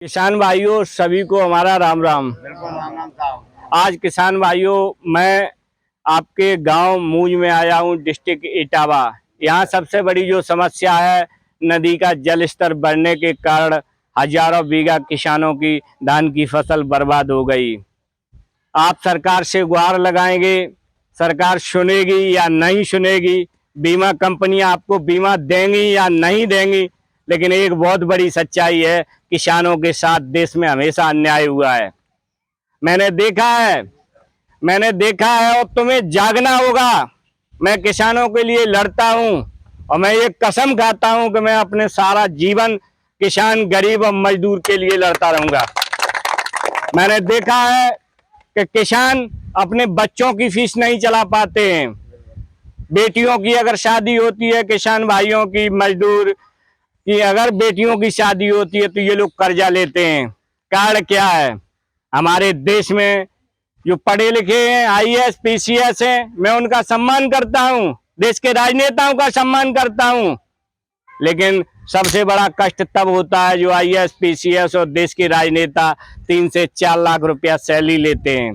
किसान भाइयों सभी को हमारा राम राम। बिल्कुल राम राम साहब। आज किसान भाइयों मैं आपके गांव मूंज में आया हूं, डिस्ट्रिक्ट इटावा। यहां सबसे बड़ी जो समस्या है, नदी का जल स्तर बढ़ने के कारण हजारों बीघा किसानों की धान की फसल बर्बाद हो गई। आप सरकार से गुहार लगाएंगे, सरकार सुनेगी या नहीं सुनेगी, बीमा कंपनियां आपको बीमा देंगी या नहीं देंगी, लेकिन एक बहुत बड़ी सच्चाई है, किसानों के साथ देश में हमेशा अन्याय हुआ है। मैंने देखा है और तुम्हें जागना होगा। मैं किसानों के लिए लड़ता हूं और मैं ये कसम खाता हूं कि मैं अपने सारा जीवन किसान, गरीब और मजदूर के लिए लड़ता रहूंगा। मैंने देखा है कि किसान अपने बच्चों की फीस नहीं चला पाते हैं। बेटियों की अगर शादी होती है, किसान भाइयों की, मजदूर की अगर बेटियों की शादी होती है तो ये लोग कर्जा लेते हैं। कारण क्या है? हमारे देश में जो पढ़े लिखे हैं, आईएएस पीसीएस हैं, मैं उनका सम्मान करता हूं, देश के राजनेताओं का सम्मान करता हूं, लेकिन सबसे बड़ा कष्ट तब होता है जो आईएएस पीसीएस और देश के राजनेता 3 से 4 लाख रुपया सैलरी लेते हैं,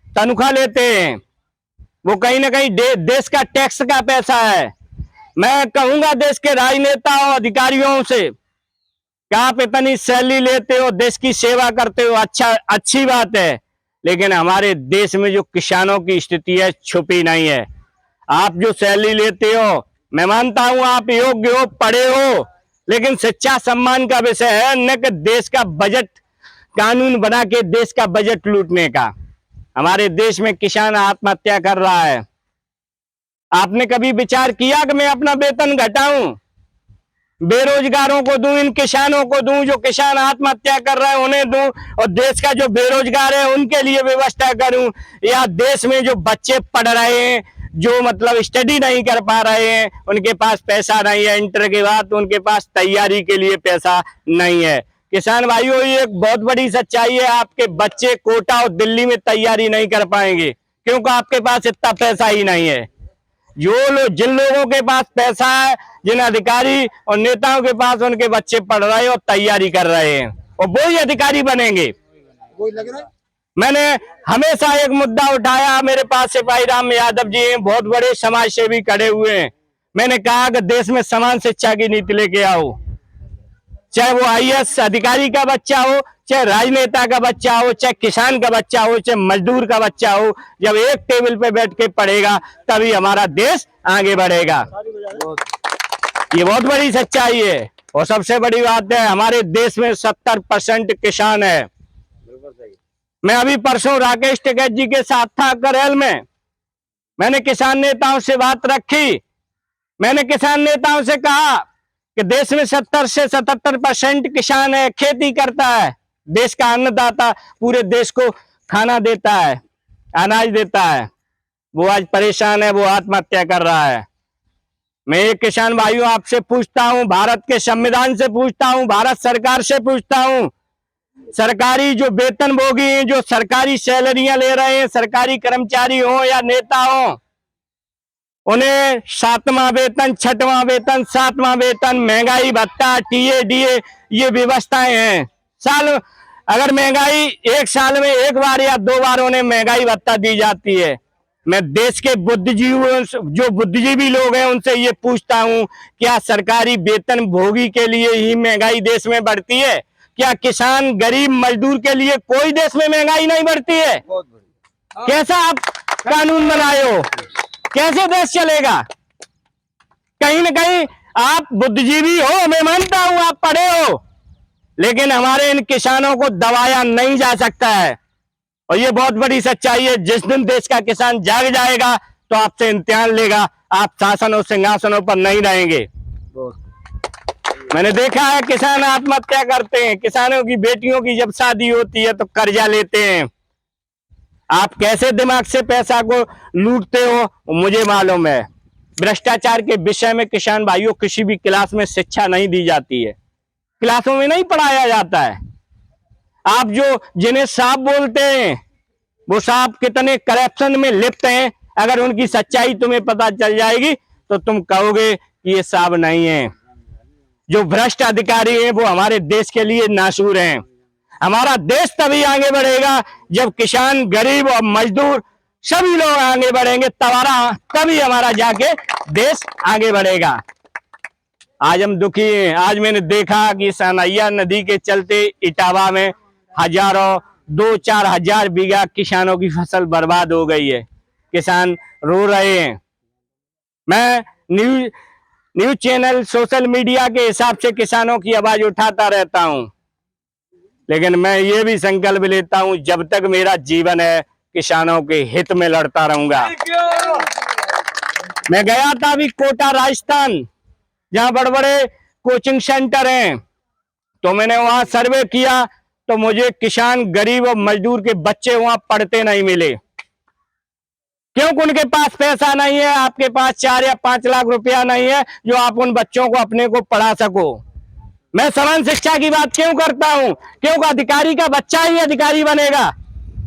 तनख्वाह लेते हैं। वो कहीं ना कहीं देश का टैक्स का पैसा है। मैं कहूंगा देश के राजनेता और अधिकारियों से कि आप इतनी सैलरी लेते हो, देश की सेवा करते हो, अच्छी बात है, लेकिन हमारे देश में जो किसानों की स्थिति है छुपी नहीं है। आप जो सैलरी लेते हो, मैं मानता हूं आप योग्य हो, पढ़े हो, लेकिन सच्चा सम्मान का विषय है न कि देश का बजट कानून बना के देश का बजट लूटने का। हमारे देश में किसान आत्महत्या कर रहा है। आपने कभी विचार किया कि मैं अपना वेतन घटाऊं, बेरोजगारों को दूं, इन किसानों को दूं, जो किसान आत्महत्या कर रहे हैं उन्हें दूं, और देश का जो बेरोजगार है उनके लिए व्यवस्था करूं, या देश में जो बच्चे पढ़ रहे हैं, जो मतलब स्टडी नहीं कर पा रहे हैं, उनके पास पैसा नहीं है, इंटर के बाद तो उनके पास तैयारी के लिए पैसा नहीं है। किसान भाइयों, ये एक बहुत बड़ी सच्चाई है, आपके बच्चे कोटा और दिल्ली में तैयारी नहीं कर पाएंगे क्योंकि आपके पास इतना पैसा ही नहीं है। जिन लोगों के पास पैसा है, जिन अधिकारी और नेताओं के पास, उनके बच्चे पढ़ रहे हैं और तैयारी कर रहे हैं और वो ही अधिकारी बनेंगे। वही लग रहा है। मैंने हमेशा एक मुद्दा उठाया, मेरे पास सिपाही राम यादव जी हैं, बहुत बड़े समाज सेवी खड़े हुए हैं। मैंने कहा कि देश में समान शिक्षा की नीति लेके आओ, चाहे वो आईएएस अधिकारी का बच्चा हो, चाहे राजनेता का बच्चा हो, चाहे किसान का बच्चा हो, चाहे मजदूर का बच्चा हो, जब एक टेबल पे बैठ के पढ़ेगा तभी हमारा देश आगे बढ़ेगा। ये बहुत बड़ी सच्चाई है। और सबसे बड़ी बात है, हमारे देश में 70% किसान है। मैं अभी परसों राकेश टिकैत जी के साथ था करेल में, मैंने किसान नेताओं से बात रखी। मैंने किसान नेताओं से कहा कि देश में 70 से 77% किसान है, खेती करता है, देश का अन्नदाता, पूरे देश को खाना देता है, अनाज देता है। वो आज परेशान है, वो आत्महत्या कर रहा है। मैं एक किसान भाइयों आपसे पूछता हूं, भारत के संविधान से पूछता हूं, भारत सरकार से पूछता हूं, सरकारी जो वेतनभोगी हैं, जो सरकारी सैलरियां ले रहे हैं, सरकारी कर्मचारी हो या नेता हो, उन्हें 7वां वेतन, 6वां वेतन, 7वां वेतन, महंगाई भत्ता, टीए ये व्यवस्थाएं हैं। अगर महंगाई एक साल में एक बार या 2 बार उन्हें महंगाई भत्ता दी जाती है। मैं देश के बुद्धिजीवी लोग हैं उनसे ये पूछता हूं, क्या सरकारी वेतन भोगी के लिए ही महंगाई देश में बढ़ती है? क्या किसान, गरीब, मजदूर के लिए कोई देश में महंगाई नहीं बढ़ती है? कैसा आप कानून बनाए हो? कैसे देश चलेगा? कहीं ना कहीं आप बुद्धिजीवी हो, मैं मानता हूं आप पढ़े हो, लेकिन हमारे इन किसानों को दबाया नहीं जा सकता है। और ये बहुत बड़ी सच्चाई है। जिस दिन देश का किसान जाग जाएगा तो आपसे इम्तिहान लेगा, आप शासन और सिंहासनों पर नहीं रहेंगे। मैंने देखा है किसान आत्महत्या करते हैं, किसानों की बेटियों की जब शादी होती है तो कर्जा लेते हैं। आप कैसे दिमाग से पैसा को लूटते हो मुझे मालूम है। भ्रष्टाचार के विषय में किसान भाइयों किसी भी क्लास में शिक्षा नहीं दी जाती है, क्लासों में नहीं पढ़ाया जाता है। आप जिन्हें साहब बोलते हैं, वो साहब कितने करप्शन में लिप्त हैं, अगर उनकी सच्चाई तुम्हें पता चल जाएगी तो तुम कहोगे कि ये साहब नहीं है। जो भ्रष्ट अधिकारी हैं वो हमारे देश के लिए नासूर हैं। हमारा देश तभी आगे बढ़ेगा जब किसान, गरीब और मजदूर सभी लोग आगे बढ़ेंगे, तभी हमारा जाके देश आगे बढ़ेगा। आज हम दुखी हैं। आज मैंने देखा कि सनैया नदी के चलते इटावा में हजारों 2-4 हजार बीघा किसानों की फसल बर्बाद हो गई है। किसान रो रहे हैं। मैं न्यूज चैनल, सोशल मीडिया के हिसाब से किसानों की आवाज उठाता रहता हूं, लेकिन मैं ये भी संकल्प लेता हूं, जब तक मेरा जीवन है किसानों के हित में लड़ता रहूंगा। मैं गया था अभी कोटा, राजस्थान, जहां बड़े बड़े कोचिंग सेंटर हैं, तो मैंने वहां सर्वे किया तो मुझे किसान, गरीब और मजदूर के बच्चे वहां पढ़ते नहीं मिले। क्योंकि उनके पास पैसा नहीं है। आपके पास 4 या 5 लाख रुपया नहीं है जो आप उन बच्चों को अपने को पढ़ा सको। मैं समान शिक्षा की बात क्यों करता हूं? क्योंकि अधिकारी का बच्चा ही अधिकारी बनेगा।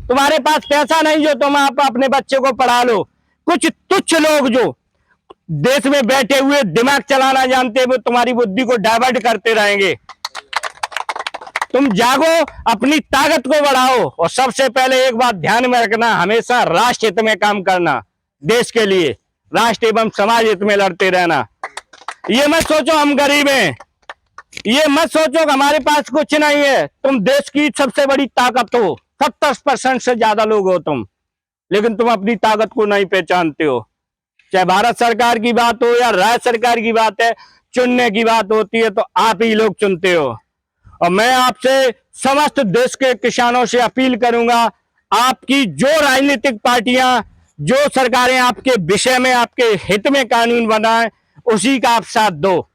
तुम्हारे पास पैसा नहीं जो तुम आप अपने बच्चे को पढ़ा लो। कुछ तुच्छ लोग जो देश में बैठे हुए दिमाग चलाना जानते हैं, वो तुम्हारी बुद्धि को डाइवर्ट करते रहेंगे। तुम जागो, अपनी ताकत को बढ़ाओ, और सबसे पहले एक बात ध्यान में रखना, हमेशा राष्ट्र हित में काम करना, देश के लिए, राष्ट्र एवं समाज हित में लड़ते रहना। ये मत सोचो हम गरीब हैं, ये मत सोचो कि हमारे पास कुछ नहीं है। तुम देश की सबसे बड़ी ताकत हो, 70% से ज्यादा लोग हो तुम, लेकिन तुम अपनी ताकत को नहीं पहचानते हो। चाहे भारत सरकार की बात हो या राज्य सरकार की बात है, चुनने की बात होती है तो आप ही लोग चुनते हो। और मैं आपसे, समस्त देश के किसानों से अपील करूंगा, आपकी जो राजनीतिक पार्टियां, जो सरकारें आपके विषय में, आपके हित में कानून बनाए, उसी का आप साथ दो।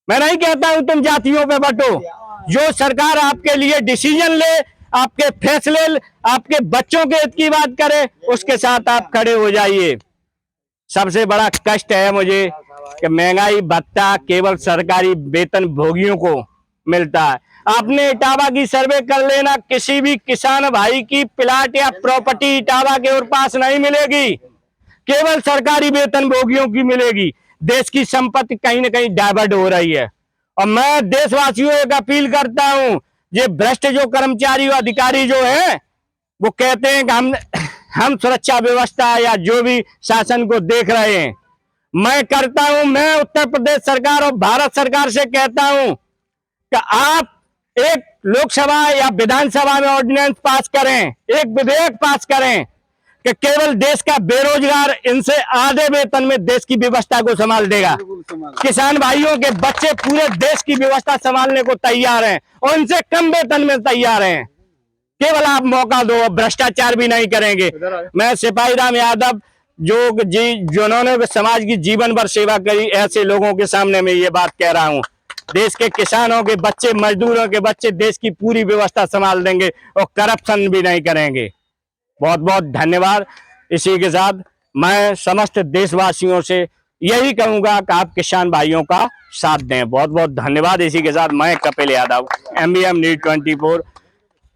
मैं नहीं कहता हूं तुम जातियों पे बंटो। जो सरकार आपके लिए डिसीजन ले, आपके फैसले, आपके बच्चों के हित की बात करे, उसके साथ आप खड़े हो जाइए। सबसे बड़ा कष्ट है मुझे कि महंगाई भत्ता केवल सरकारी वेतन भोगियों को मिलता है। आपने इटावा की सर्वे कर लेना, किसी भी किसान भाई की प्लाट या प्रॉपर्टी इटावा के और पास नहीं मिलेगी, केवल सरकारी वेतन भोगियों की मिलेगी। देश की संपत्ति कहीं ना कहीं डाइवर्ट हो रही है। और मैं देशवासियों को एक अपील करता हूं, ये भ्रष्ट जो कर्मचारी और अधिकारी जो है, वो कहते हैं कि हम सुरक्षा व्यवस्था या जो भी शासन को देख रहे हैं। मैं करता हूं, मैं उत्तर प्रदेश सरकार और भारत सरकार से कहता हूं कि आप एक लोकसभा या विधानसभा में ऑर्डिनेंस पास करें, एक विधेयक पास करें कि केवल देश का बेरोजगार इनसे आधे वेतन में देश की व्यवस्था को संभाल देगा। किसान भाइयों के बच्चे पूरे देश की व्यवस्था संभालने को तैयार हैं और इनसे कम वेतन में तैयार हैं। केवल आप मौका दो, भ्रष्टाचार भी नहीं करेंगे। मैं सिपाही राम यादव, जिन्होंने समाज की जीवन भर सेवा करी, ऐसे लोगों के सामने मैं ये बात कह रहा हूं। देश के किसानों के बच्चे, मजदूरों के बच्चे देश की पूरी व्यवस्था संभाल देंगे और करप्शन भी नहीं करेंगे। बहुत बहुत धन्यवाद। इसी के साथ मैं समस्त देशवासियों से यही कहूंगा कि आप किसान भाइयों का साथ दें। बहुत बहुत धन्यवाद। इसी के साथ मैं कपिल यादव, MBM न्यूज़ 24,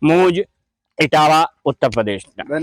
मूज, इटावा, उत्तर प्रदेश।